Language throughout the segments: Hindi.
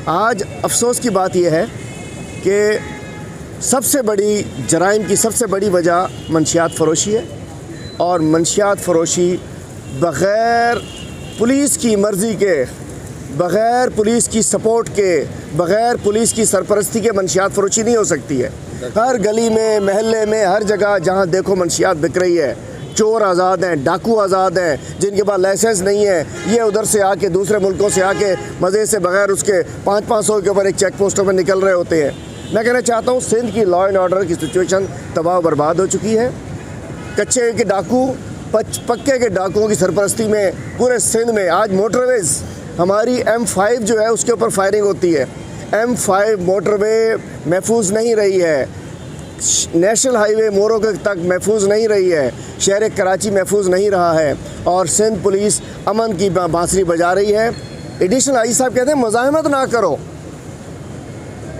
आज अफसोस की बात यह है कि सबसे बड़ी जराइम की सबसे बड़ी वजह मंशियात फ़रोशी है, और मंशियात फ़रोशी बग़ैर पुलिस की मर्ज़ी के, बग़ैर पुलिस की सपोर्ट के, बग़ैर पुलिस की सरपरस्ती के मंशियात फ़रोशी नहीं हो सकती है। हर गली में, महल्ले में, हर जगह जहाँ देखो मंशियात बिक रही है। चोर आज़ाद हैं, डाकू आज़ाद हैं, जिनके पास लाइसेंस नहीं है, ये उधर से आके दूसरे मुल्कों से आके मज़े से बग़ैर उसके 500-500 के ऊपर एक चेक पोस्टों में निकल रहे होते हैं। मैं कहना चाहता हूँ सिंध की लॉ एंड ऑर्डर की सिचुएशन तबाह बर्बाद हो चुकी है। कच्चे के डाकू पक्के के डाकुओं की सरपरस्ती में पूरे सिंध में आज मोटरवेज़, हमारी M5 जो है उसके ऊपर फायरिंग होती है। M5 मोटरवे महफूज नहीं रही है, नेशनल हाईवे मोरों तक महफूज नहीं रही है, शहर कराची महफूज नहीं रहा है, और सिंध पुलिस अमन की बांसुरी बजा रही है। एडिशनल आई साहब कहते हैं मुज़ाहमत ना करो।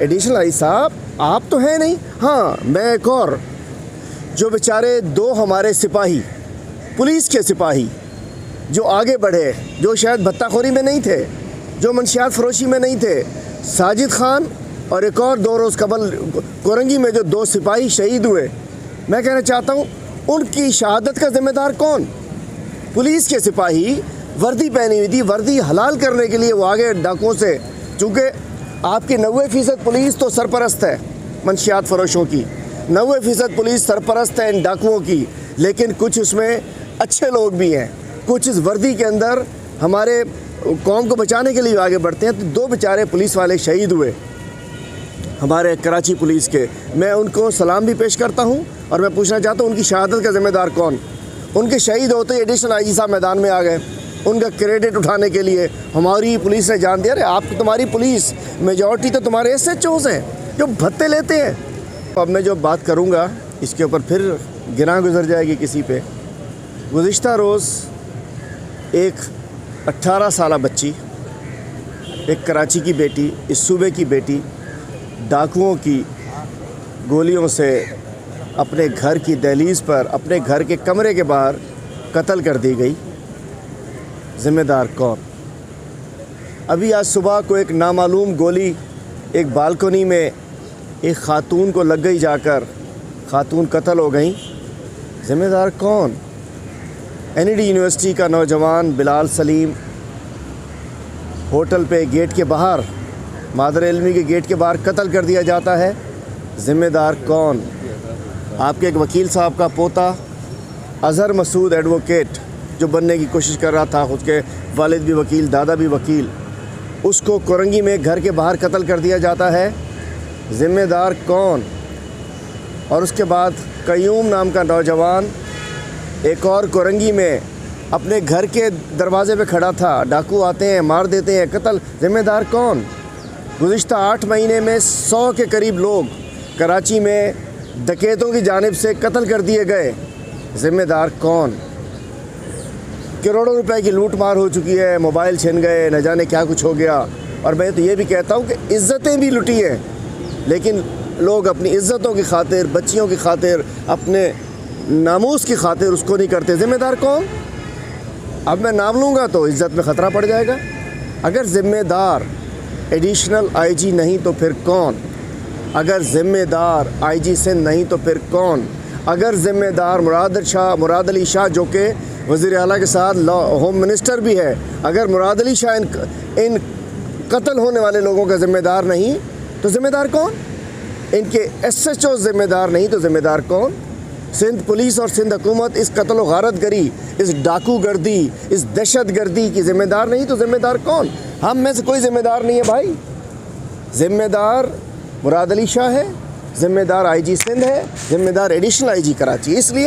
एडिशनल आई साहब आप तो हैं नहीं। हाँ, मैं एक और जो बेचारे दो हमारे सिपाही, पुलिस के सिपाही जो आगे बढ़े, जो शायद भत्ताखोरी में नहीं थे, जो मंशियात फ़रोशी में नहीं थे, साजिद खान और एक और 2 रोज़ कबल कोरंगी में जो 2 सिपाही शहीद हुए, मैं कहना चाहता हूँ उनकी शहादत का ज़िम्मेदार कौन? पुलिस के सिपाही वर्दी पहनी हुई थी, वर्दी हलाल करने के लिए वो आगे डाकुओं से, चूँकि आपकी 90% पुलिस तो सरपरस्त है मंशियात फ़रोशों की, 90% पुलिस सरपरस्त है इन डाकुओं की, लेकिन कुछ उसमें अच्छे लोग भी हैं, कुछ इस वर्दी के अंदर हमारे कौम को बचाने के लिए आगे बढ़ते हैं। तो 2 बेचारे पुलिस वाले शहीद हुए हमारे कराची पुलिस के, मैं उनको सलाम भी पेश करता हूं, और मैं पूछना चाहता हूं उनकी शहादत का ज़िम्मेदार कौन? उनके शहीद होते ही एडिशनल आईजी साहब मैदान में आ गए उनका क्रेडिट उठाने के लिए। हमारी पुलिस ने जान दिया, अरे आप तुम्हारी पुलिस मेजॉरिटी तो तुम्हारे SHOs हैं जो भत्ते लेते हैं। अब मैं जो बात करूँगा इसके ऊपर फिर गिरा गुजर जाएगी किसी पे। गुज़िश्ता रोज़ एक 18 साला बच्ची, एक कराची की बेटी, इस सूबे की बेटी, डाकुओं की गोलियों से अपने घर की दहलीज़ पर, अपने घर के कमरे के बाहर कत्ल कर दी गई। ज़िम्मेदार कौन? अभी आज सुबह को एक नामालूम गोली एक बालकनी में एक ख़ातून को लग गई, जाकर ख़ातून कत्ल हो गई। ज़िम्मेदार कौन? NED यूनिवर्सिटी का नौजवान बिलाल सलीम होटल पे गेट के बाहर, मादर इल्मी के गेट के बाहर कत्ल कर दिया जाता है। ज़िम्मेदार कौन? आपके एक वकील साहब का पोता अज़हर मसूद एडवोकेट जो बनने की कोशिश कर रहा था, उसके वालिद भी वकील, दादा भी वकील, उसको कोरंगी में घर के बाहर कत्ल कर दिया जाता है। ज़िम्मेदार कौन? और उसके बाद कयूम नाम का नौजवान एक और कोरंगी में अपने घर के दरवाज़े पे खड़ा था, डाकू आते हैं, मार देते हैं, कत्ल। ज़िम्मेदार कौन? गुज़िश्ता 8 महीने में 100 के करीब लोग कराची में डकैतों की जानिब से कत्ल कर दिए गए। ज़िम्मेदार कौन? करोड़ों रुपए की लूट मार हो चुकी है, मोबाइल छिन गए, न जाने क्या कुछ हो गया। और मैं तो ये भी कहता हूँ कि इज़्ज़तें भी लुटी हैं, लेकिन लोग अपनी इज़्ज़तों की खातिर, बच्चियों की खातिर, अपने नामूस की खातिर उसको नहीं करते। ज़िम्मेदार कौन? अब मैं नाम लूँगा तो इज़्ज़त में ख़तरा पड़ जाएगा। अगर ज़िम्मेदार एडिशनल IG नहीं तो फिर कौन? अगर ज़िम्मेदार IG सिंध नहीं तो फिर कौन? अगर ज़िम्मेदार मुराद अली शाह जो कि वज़ीर आला के साथ होम मिनिस्टर भी है, अगर मुराद अली शाह इन कत्ल होने वाले लोगों का ज़िम्मेदार नहीं तो ज़िम्मेदार कौन? इनके SHO ज़िम्मेदार नहीं तो ज़िम्मेदार कौन? सिंध पुलिस और सिंध हुकूमत इस कत्ल व गारत गरी, इस डाकू गर्दी, इस दहशत गर्दी की ज़िम्मेदार नहीं तो ज़िम्मेदार कौन? हम में से कोई ज़िम्मेदार नहीं है भाई। ज़िम्मेदार मुराद अली शाह है, ज़िम्मेदार IG सिंध है, ज़िम्मेदार एडिशनल IG कराची। इसलिए